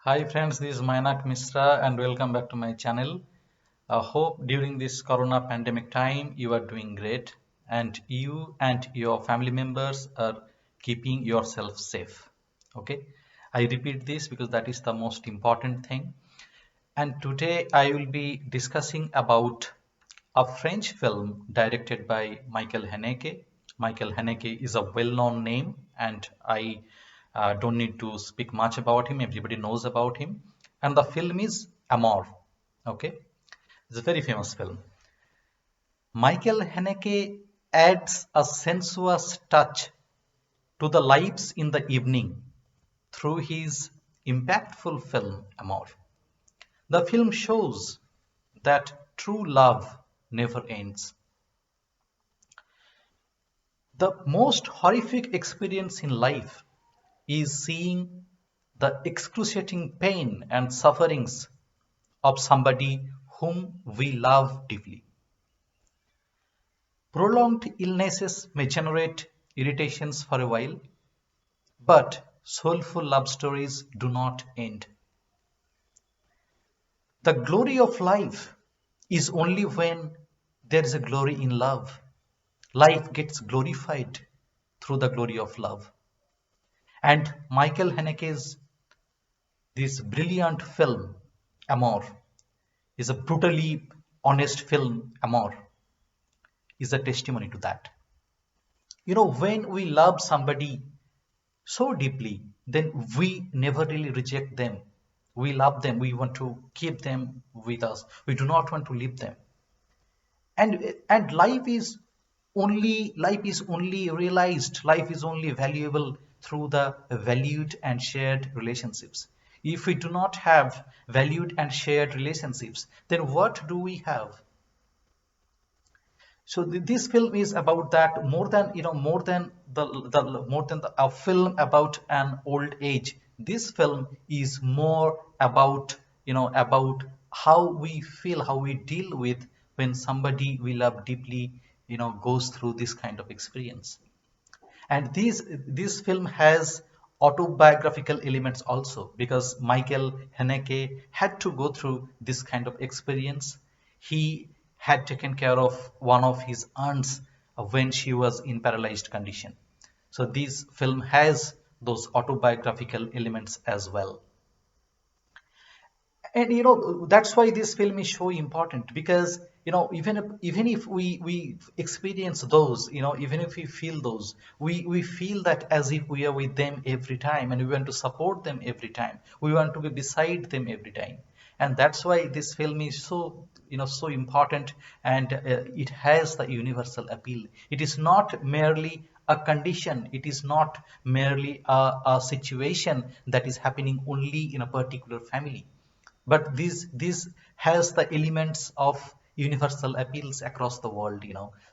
Hi friends, this is Mainak Misra and welcome back to my channel. I hope during this corona pandemic time you are doing great and you and your family members are keeping yourself safe. Okay, I repeat this because that is the most important thing. And today I will be discussing about a French film directed by Michael Haneke. Michael Haneke is a well-known name, and I don't need to speak much about him. Everybody knows about him. And the film is Amour. Okay, it's a very famous film. Michael Haneke adds a sensuous touch to the lives in the evening through his impactful film Amour. The film shows that true love never ends. The most horrific experience in life is seeing the excruciating pain and sufferings of somebody whom we love deeply. Prolonged illnesses may generate irritations for a while, but soulful love stories do not end. The glory of life is only when there is a glory in love. Life gets glorified through the glory of love. And Michael Haneke's this brilliant film, Amour, is a brutally honest film. Amour is a testimony to that. You know, when we love somebody so deeply, then we never really reject them. We love them. We want to keep them with us. We do not want to leave them. And life is only realized. Life is only valuable through the valued and shared relationships. If we do not have valued and shared relationships, then what do we have? So this film is about that more than a film about an old age. This film is more about about how we feel, how we deal with when somebody we love deeply goes through this kind of experience. And this film has autobiographical elements also, because Michael Haneke had to go through this kind of experience. He had taken care of one of his aunts when she was in paralyzed condition. So this film has those autobiographical elements as well. And that's why this film is so important, because even if we experience those, even if we feel those, we feel that as if we are with them every time, and we want to support them every time, we want to be beside them every time. And that's why this film is so important. And it has the universal appeal. It is not merely a condition, it is not merely a situation that is happening only in a particular family, but this has the elements of universal appeals across the world.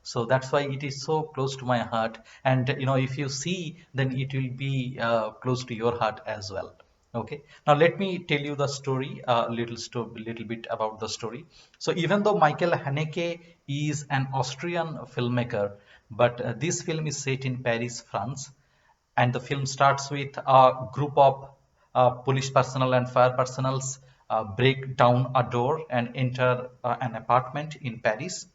So that's why it is so close to my heart. And if you see, then it will be close to your heart as well. Okay, now let me tell you the story, little bit about the story. So even though Michael Haneke is an Austrian filmmaker, but this film is set in Paris, France. And the film starts with a group of police personnel and fire personnels break down a door and enter an apartment in Paris.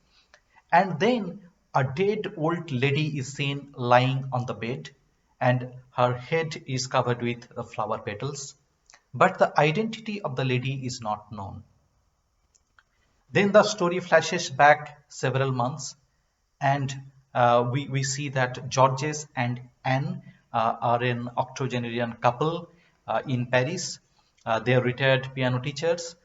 And then a dead old lady is seen lying on the bed, and her head is covered with flower petals. But the identity of the lady is not known. Then the story flashes back several months, and we see that Georges and Anne are an octogenarian couple in Paris. They are retired piano teachers,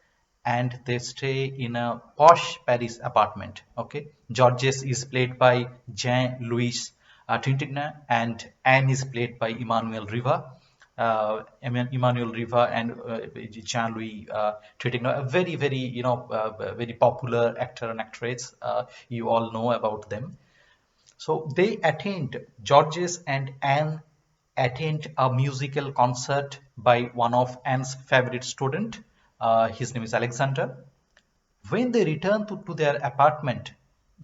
and they stay in a posh Paris apartment. Okay, Georges is played by Jean-Louis Trintignant, and Anne is played by Emmanuel Riva. Emmanuel Riva and Jean-Louis Trintignant, a very very popular actor and actress. You all know about them. So they attend, Georges and Anne attend a musical concert by one of Anne's favorite student. His name is Alexander. When they return to their apartment,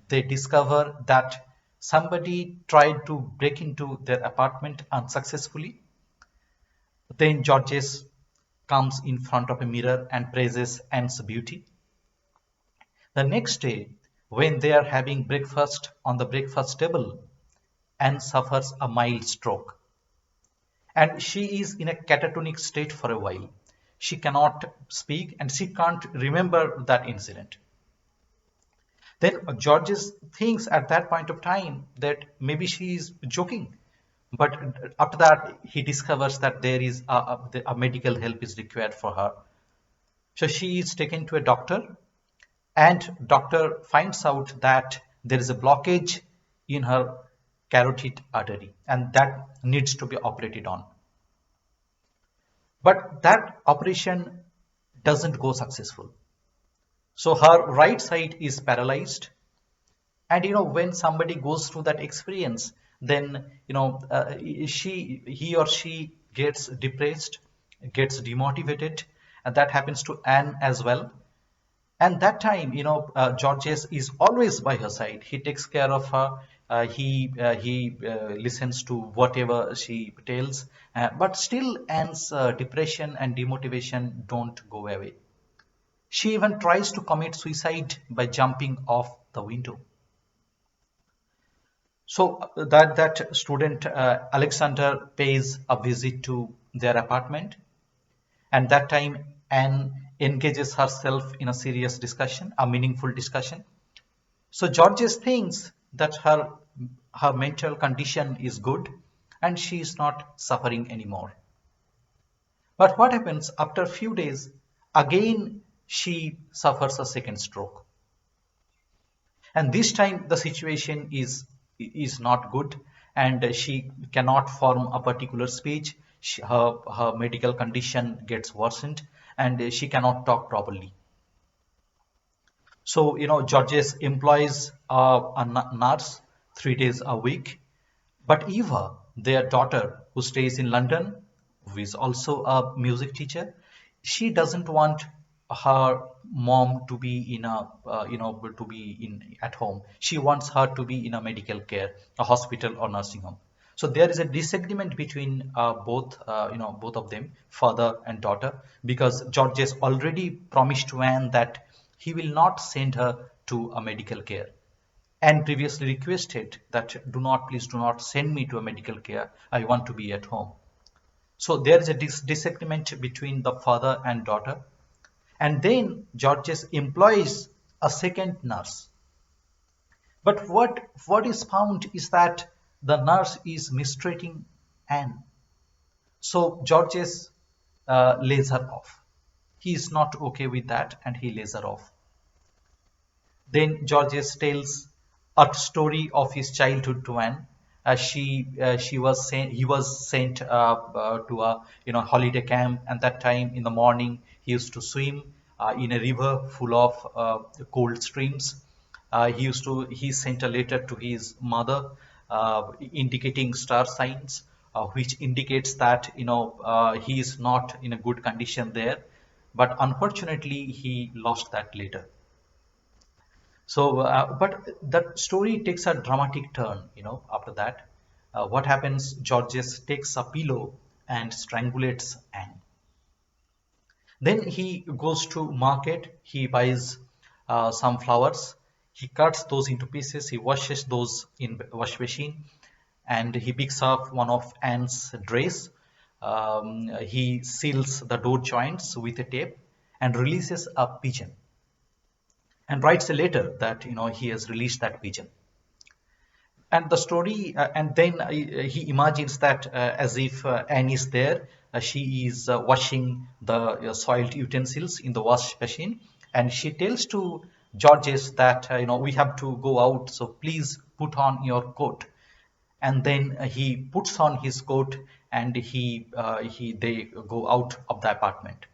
they discover that somebody tried to break into their apartment unsuccessfully. Then Georges comes in front of a mirror and praises Anne's beauty. The next day, when they are having breakfast on the breakfast table, Anne suffers a mild stroke, and she is in a catatonic state for a while. She cannot speak and she can't remember that incident. Then Georges thinks at that point of time that maybe she is joking. But after that, he discovers that there is a medical help is required for her. So she is taken to a doctor, and doctor finds out that there is a blockage in her carotid artery, and that needs to be operated on. But that operation doesn't go successful. So her right side is paralyzed, and when somebody goes through that experience, then he or she gets depressed, gets demotivated, and that happens to Anne as well. And that time, Georges is always by her side. He takes care of her. He listens to whatever she tells, but still Anne's depression and demotivation don't go away. She even tries to commit suicide by jumping off the window. So that student Alexander pays a visit to their apartment, and that time Anne engages herself in a serious discussion, a meaningful discussion. So Georges thinks that her mental condition is good and she is not suffering anymore. But what happens after a few days? Again, she suffers a second stroke, and this time the situation is not good, and she cannot form a particular speech. Her medical condition gets worsened, and she cannot talk properly. So, Georges employs a nurse 3 days a week. But Eva, their daughter, who stays in London, who is also a music teacher, she doesn't want her mom to be in to be in at home. She wants her to be in a medical care, a hospital or nursing home. So there is a disagreement between both of them, father and daughter, because Georges already promised to Anne that he will not send her to a medical care, and previously requested that please do not send me to a medical care. I want to be at home. So there is a disagreement between the father and daughter. And then Georges employs a second nurse. But what is found is that the nurse is mistreating Anne. So Georges lays her off. He is not okay with that and he lays her off. Then Georges tells a story of his childhood to Anne. She was sent, he was sent to a holiday camp, and that time in the morning he used to swim in a river full of cold streams. He sent a letter to his mother indicating star signs, which indicates that he is not in a good condition there. But unfortunately, he lost that letter. So, but that story takes a dramatic turn, after that. What happens? Georges takes a pillow and strangulates Anne. Then he goes to market, he buys some flowers, he cuts those into pieces, he washes those in wash machine, and he picks up one of Anne's dress. He seals the door joints with a tape and releases a pigeon, and writes a letter that he has released that pigeon. And the story and then he imagines that as if Anne is there, she is washing the soiled utensils in the wash machine, and she tells to Georges that we have to go out, so please put on your coat. And then he puts on his coat, and he they go out of the apartment.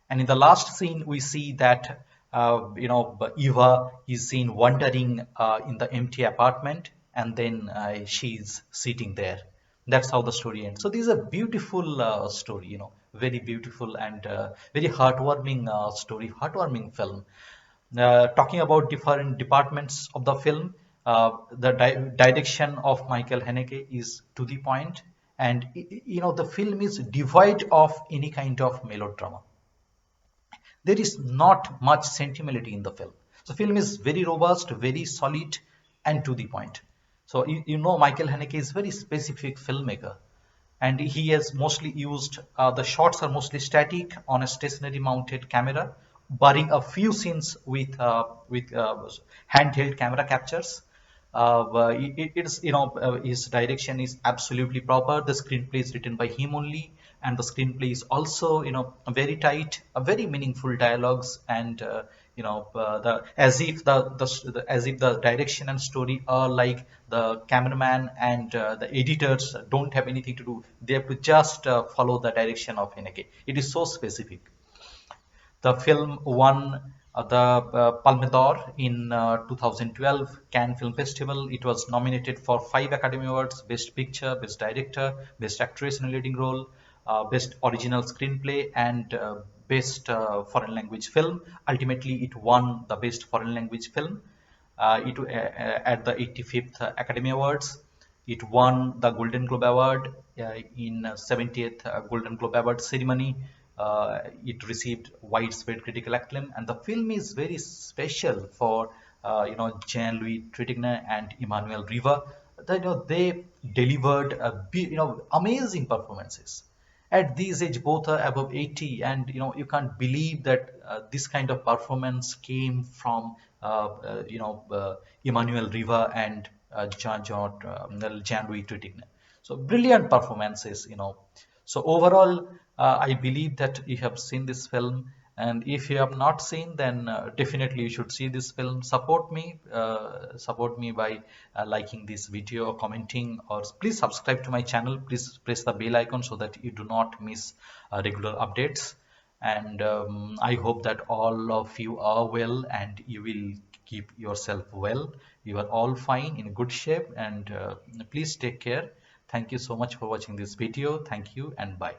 And in the last scene, we see that Eva is seen wandering in the empty apartment, and then she's sitting there. That's how the story ends. So this is a beautiful story, very beautiful and very heartwarming story, heartwarming film. Talking about different departments of the film, the direction of Michael Haneke is to the point, and the film is devoid of any kind of melodrama. There is not much sentimentality in the film. The film is very robust, very solid, and to the point. So Michael Haneke is very specific filmmaker, and he has mostly used the shots are mostly static on a stationary mounted camera, barring a few scenes with handheld camera captures. But it's his direction is absolutely proper. The screenplay is written by him only, and the screenplay is also very tight, a very meaningful dialogues, and the as if as if the direction and story are like the cameraman and the editors don't have anything to do. They have to just follow the direction of Haneke. It is so specific. The film won the Palme d'Or in 2012 Cannes Film Festival. It was nominated for 5 Academy Awards: Best Picture, Best Director, Best Actress in a Leading Role, Best Original Screenplay, and Best Foreign Language Film. Ultimately, it won the Best Foreign Language Film at the 85th Academy Awards. It won the Golden Globe Award in 70th Golden Globe Award ceremony. It received widespread critical acclaim, and the film is very special for Jean-Louis Trintignant and Emmanuel Riva. They delivered amazing performances. At this age, both are above 80, and you can't believe that this kind of performance came from Emmanuel Riva and Jean-Louis Trintignant. So brilliant performances. So overall, I believe that you have seen this film, and if you have not seen, then definitely you should see this film. Support me by liking this video or commenting, or please subscribe to my channel. Please press the bell icon so that you do not miss regular updates. And I hope that all of you are well and you will keep yourself well. You are all fine, in good shape, and please take care. Thank you so much for watching this video. Thank you and bye.